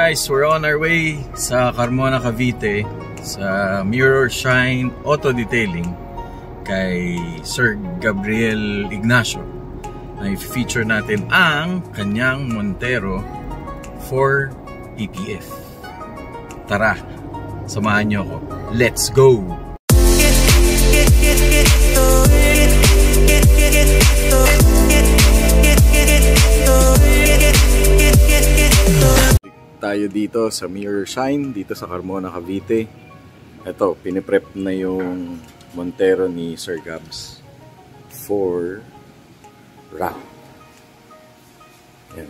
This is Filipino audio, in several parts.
guys, we're on our way sa Carmona, Cavite sa Mirror Shine Auto Detailing kay Sir Gabriel Ignacio. Na i-feature natin ang kanyang Montero for PPF. Tara, samahan nyo ako. Let's go! Tayo dito sa Mirror Shine, dito sa Carmona, Cavite. Ito, piniprep na yung Montero ni Sir Gabs for wrap. Yan.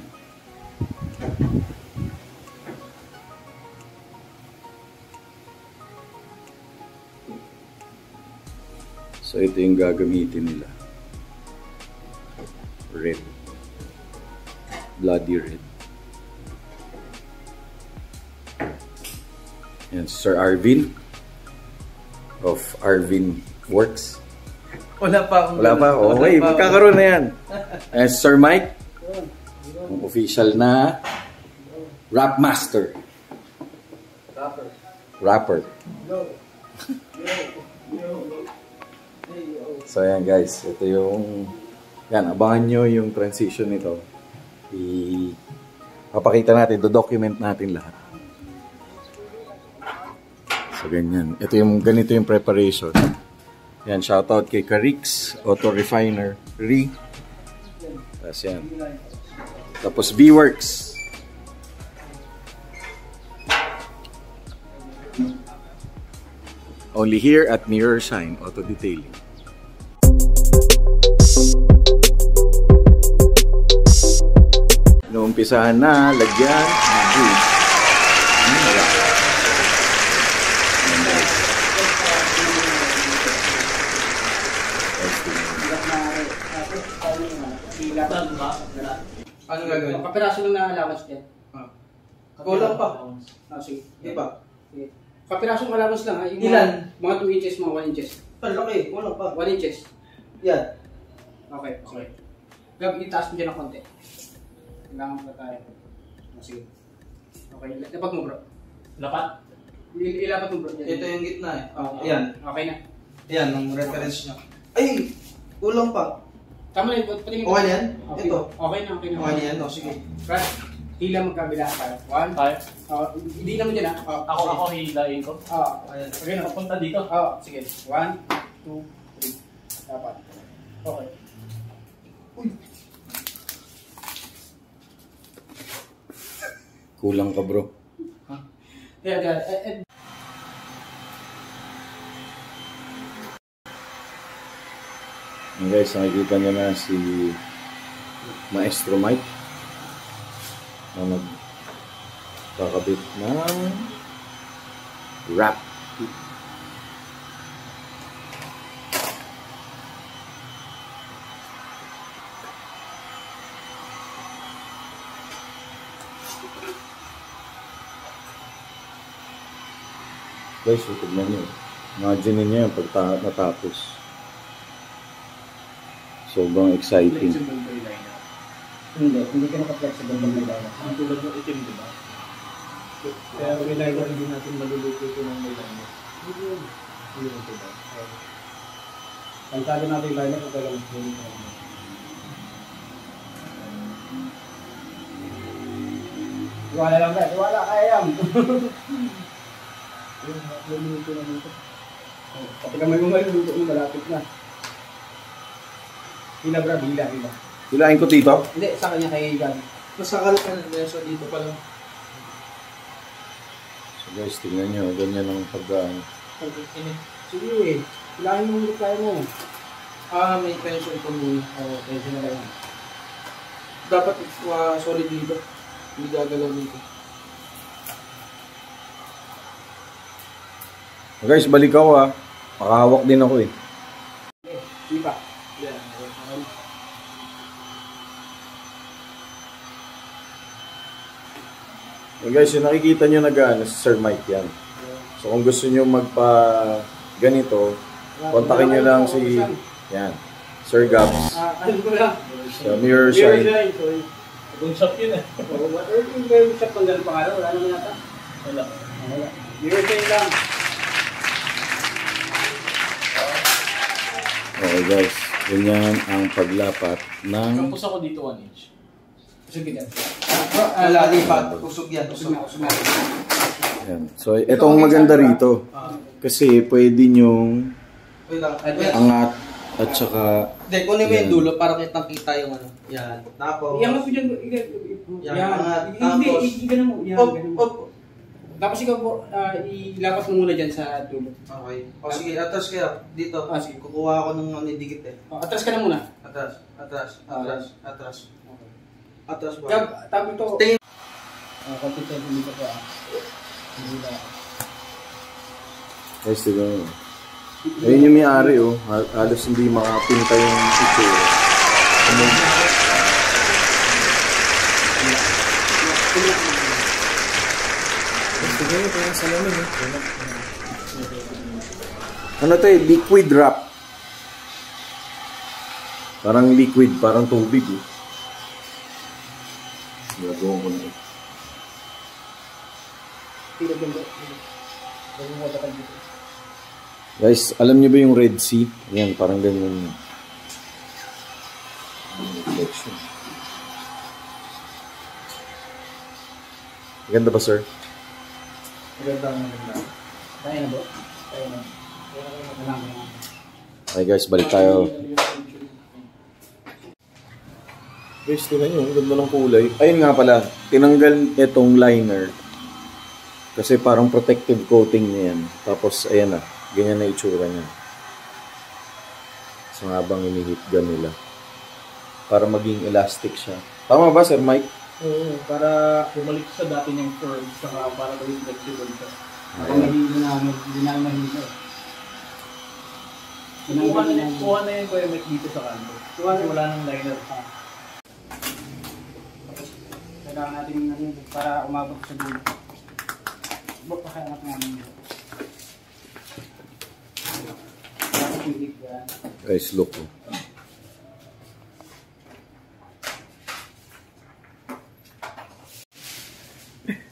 So ito yung gagamitin nila. Red. Bloody red. Yan, Sir Arvin of Arvin Works. Wala pa. Okay, magkakaroon na yan. And Sir Mike, ang official na Wrap Master. Rapper. So yan guys, ito yung yan, abangan nyo yung transition nito. Papakita natin, do-document natin lahat. So ganyan. Ito yung ganito yung preparation. Yan, shoutout kay Carix Auto Refiner Re. Tapos yan. Tapos V-Works. Only here at Mirror Shine Auto Detailing. Inuumpisahan na lagyan ng goods. Ano gagawin? Kapiraso lang na allowance din. Kulang pa. Sige. Di ba? Sige. Kapirasong allowance lang ha. Yung Ilan? Mga 2 inches, mga 1 inches. Laki, kulang pa. 1 inches. Yan. Okay. Gab, itaas mo dyan ng konti. Kailangan pa tayo. Sige. Okay, dapat mo bro. Lapat? Ilapat mo bro. Ito yung gitna eh. Yan. Okay na. Yan, ang reference nyo. Ay! Kulang pa. Tama na yun. Patingin mo. Okay na yan? Okay. Ito. Okay na. Okay na yan? O, sige. Brad, hila magkabila tayo. 1. Tayo? Hindi naman dyan ha. Ako hilain ko. Ayan. Okay na. Papunta dito. Sige. 1, 2, 3. Dapat. Okay. Uy. Kulang ka bro. Yeah. And guys, nakikita nyo na si Maestro Mike na nagkakabit ng wrap. Guys, tignan nyo. Imagine nyo yung pag natapos. Sobrang exciting. Hindi ka naka-flexible ng eyeliner. Ang tulad ng itim, di ba? Kaya eyeliner hindi natin maluluto ito ng eyeliner. Hindi ito ba? Pantalo natin eyeliner kung kailangan mas bulit na. Iwala lang ba? Iwala kaya yan. Luluto na dito. Pati kamay mo maluluto mo, malapit na. Hila bra, hila. Hilahin ko dito? Hindi, sa kanya kay Jan. Masakal ka na so dito pa lang. So guys, tingnan nyo. Ganyan ang pagkaan. Sige, hilahin mo ulit tayo mo. May tension ito muna. Tension na lang. Dapat solid dito. Hindi gagalaw dito. Guys, balik ako ha. Makahawak din ako eh. Di ba? Yan. Guys, yung nakikita nyo na si Sir Mike yan. So kung gusto nyo magpa ganito, kontakin nyo lang si yan, Sir Gabs. Ano ko lang? Sa Mirror Shine. Ibang shop yun eh. Oo, yung shop ng ganun pangalan, wala naman yata. Wala. Wala. Mirror chain lang. Okay guys, ganyan ang paglapat ng... Kapos ako dito 1 inch. Sige yan. Wala, lipat. Usog yan. Usog na, usog na. Yan. So, itong maganda rito. Kasi pwede nyong Wait lang. angat at saka... Hindi, kunin mo yung Yan. dulo para kitang-kita yung ano. Yan. Tapos... Iyangat mo dyan. Yan, Yan. angat. Hindi, Tapos- igano mo. Yan, Op, ganun mo. op. Tapos ikaw po, ilapat mo muna dyan sa dulo. Okay. O sige, atras kaya. Dito. Ah, sige. Kukuha ako ng ano, dikit eh. Atras ka na muna. Atras. Atras. Atras. Atras. Atras ba? Gab, tabi ito. Tingin. Konti tayo hindi ko pa. Hindi na. Guys, tignan mo. Ayun yung may-ari oh. Halos hindi makapinta yung itsura. Tignan mo, parang salamin eh. Ano to eh? Liquid wrap. Parang liquid, parang tubig eh. Gagawa ko na eh. Tingnan mo. Gawin mo tayo dito. Guys, alam niyo ba yung Red Sea? Yan, parang ganyan yun. Reflection. Ganda ba, sir? Maganda. Tayo na ba? Tayo na. Okay guys, balik tayo. Guys, tingnan nyo, ang ganda ng kulay. Ayun nga pala, tinanggal itong liner. Kasi parang protective coating niya yan. Tapos, ayan na. Ganyan na itsura niya. So, habang ini-heat gun nila. Para maging elastic siya. Tama ba, Sir Mike? Oo, para bumalik sa dati niyang curve, saka para gawin flexible siya. Hindi namin mahina. Kuha na yung Kuya Mike dito sa kanto. Kasi wala nang liner. Kailangan natin para umabot sa dulo. Baka kaya natin Guys, look.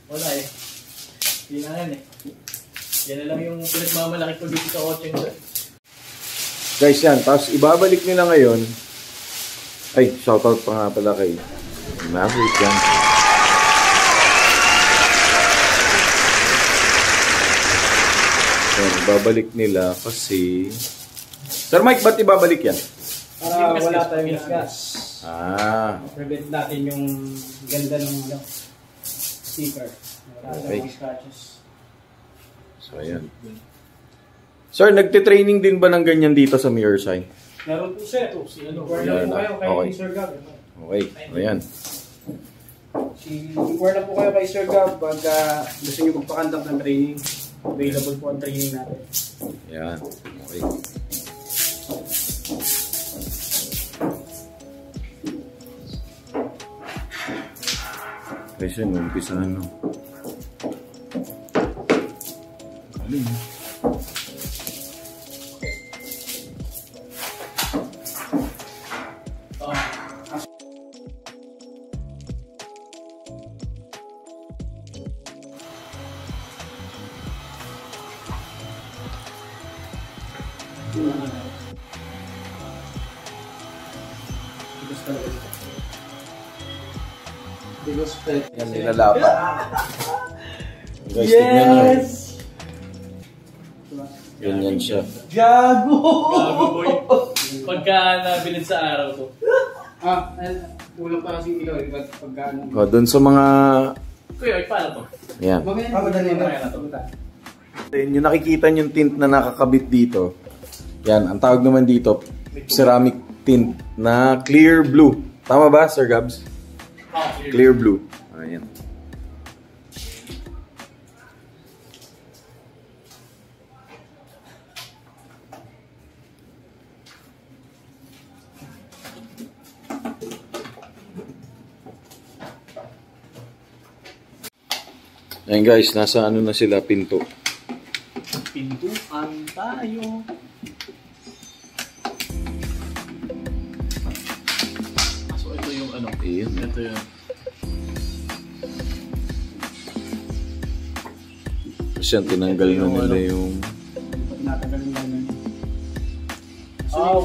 Wala eh. Hindi na yan eh. Yan na lang yung pinagmamalaki ko dito sa 8. Guys, yan. Tapos, ibabalik nila ngayon. Ay, shoutout pa nga pala kay Maverick yan. Yan, ibabalik nila kasi... Sir Mike, ba't ibabalik yan? para wala tayong gas. Ah, Prevent natin yung ganda ng sticker. Wala Okay. tayong scratches. so ayan. Sir, nagte-training din ba ng ganyan dito sa Mirror Shine? Meron po sir. Inquire Meron na po na. kayo kay Okay. Sir Gab. Okay, ayan. Inquire na po kayo kay Sir Gab pagka gusto nyo magpa-conduct ng training. Available po ang training natin. Ayan, okay. Kasi umpisahan no. Galing. Yan nilalapat. Guys, tignan nyo. Ganyan siya. Gago! Gago boy. Pagka nabilid sa araw to. Kulang pa kasi ilaw pagka ano. O, dun sa mga... Kuya, paano to? Yan. Mamaya madali na. Mamaya na to. Yung nakikita yung tint na nakakabit dito. Yan, ang tawag naman dito, ceramic tint na clear blue. Tama ba, Sir Gabs? Clear blue. Ayan. Ayan guys, nasa ano na sila, pinto. Pintuan tayo. So ito yung ano. Ayun. Ito yung Kasi tinanggal na nila yung... Tinatanggal yung liner niya.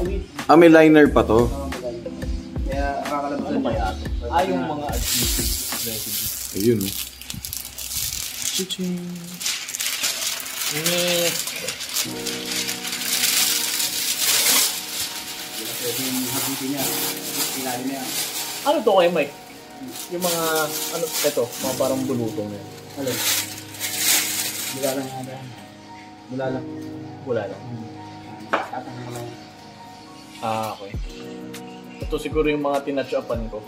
Wait. May liner pa to. Kaya kakalabasan Ano niya. kaya ito? Yung mga adhesive recipe. Ayun, oh. Pwede yung habutin niya. Ilalim niya. Ano to kay Mike? Yung mga, ano, ito, mga parang bulutong na yan. Alin? Bula lang yan. Bula lang. Wala lang. Tatanggal lang. Okay. Ito siguro yung mga tinouch upan ko.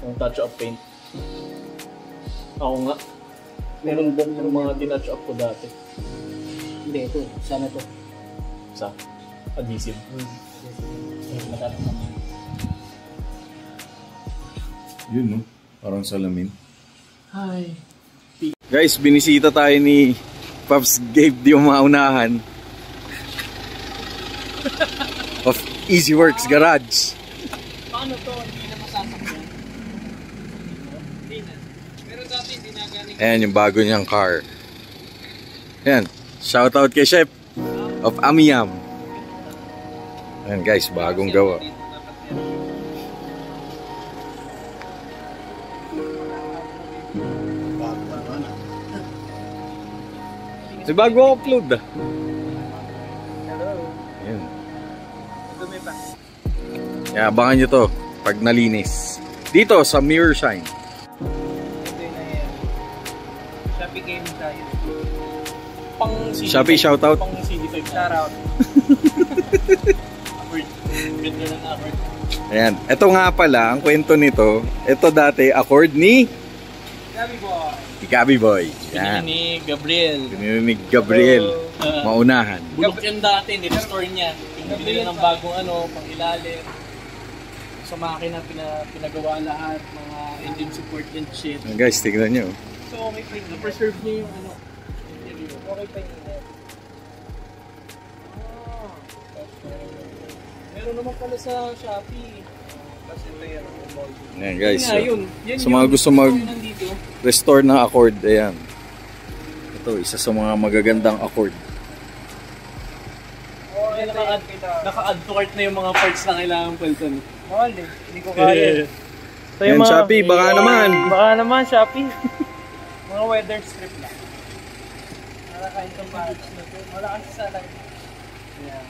Yung touch up paint. Ako nga. Meron yung mga tinouch up ko dati. Hindi, ito. Sana ito. Sa adhesive. Matatanggal. Yun, no? Parang salamin. Hi. Guys, binisita tayo ni Pops Gabe di umaunahan of Easy Works Garage. Paano to? Hindi na masasakyan. Hindi na. Pero dati hindi na galing. Ayan yung bago niyang car. Ayan, shoutout kay Chef of Amiam. Ayan guys, bagong gawa. May bago upload ah. Ayan. Dumi pa. Kaya abangan nyo to pag nalinis. Dito sa Mirror Shine. Ito yung Shopee game tayo. Pang CD5. Shopee shoutout. Pang CD5. Shout out. Awkward. Ganda ng awkward. Ayan. Ito nga pala, ang kwento nito, ito dati accord ni Gabi boy. Gabi Boy. Pinili Yan. ni Gabriel. Pinili ni Gabriel. Maunahan. Bulok yan dati, ni-restore niya. Pinili ng bagong ano, pang ilalim. Sa makina, pinagawa lahat, mga engine support and shit. Ayan, guys, tignan nyo. So, okay pa yun. Na-preserve niya yung ano, interior. Okay pa yun. Meron naman pala sa Shopee. Kasi ito yan. Ayan guys. Yun nga, yun. Yan Sa mga yung gusto nandito. mag-restore ng accord, ayan. Ito, isa sa mga magagandang accord. Oh, ito Naka-add to cart na yung mga parts na kailangan palitan. Mahal eh. Hindi ko kaya. Ayan, Shopee, baka naman. Baka naman, Shopee. Mga weather strip lang. Nakakain itong parts na ito. Wala kasi sa lang. Yeah.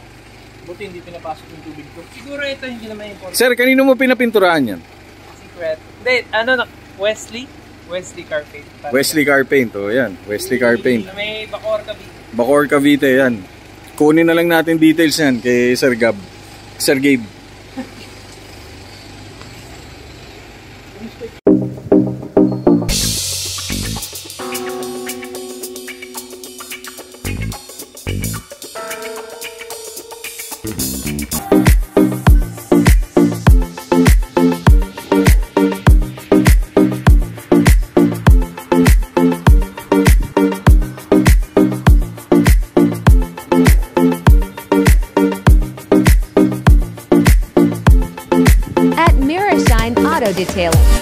Buti hindi pinapasok yung tubig ko. Siguro ito hindi naman important. Sir, kanino mo pinapinturahan yan? Secret. Hindi, ano na, Wesley? Wesley Car Paint. Wesley Car Paint, oh, yan. Wesley Car Paint. May Bacor Cavite. Bacor Cavite, yan. Kunin na lang natin details yan kay Sir Gab. Sir Gabe. At Mirror Shine Auto Detailing.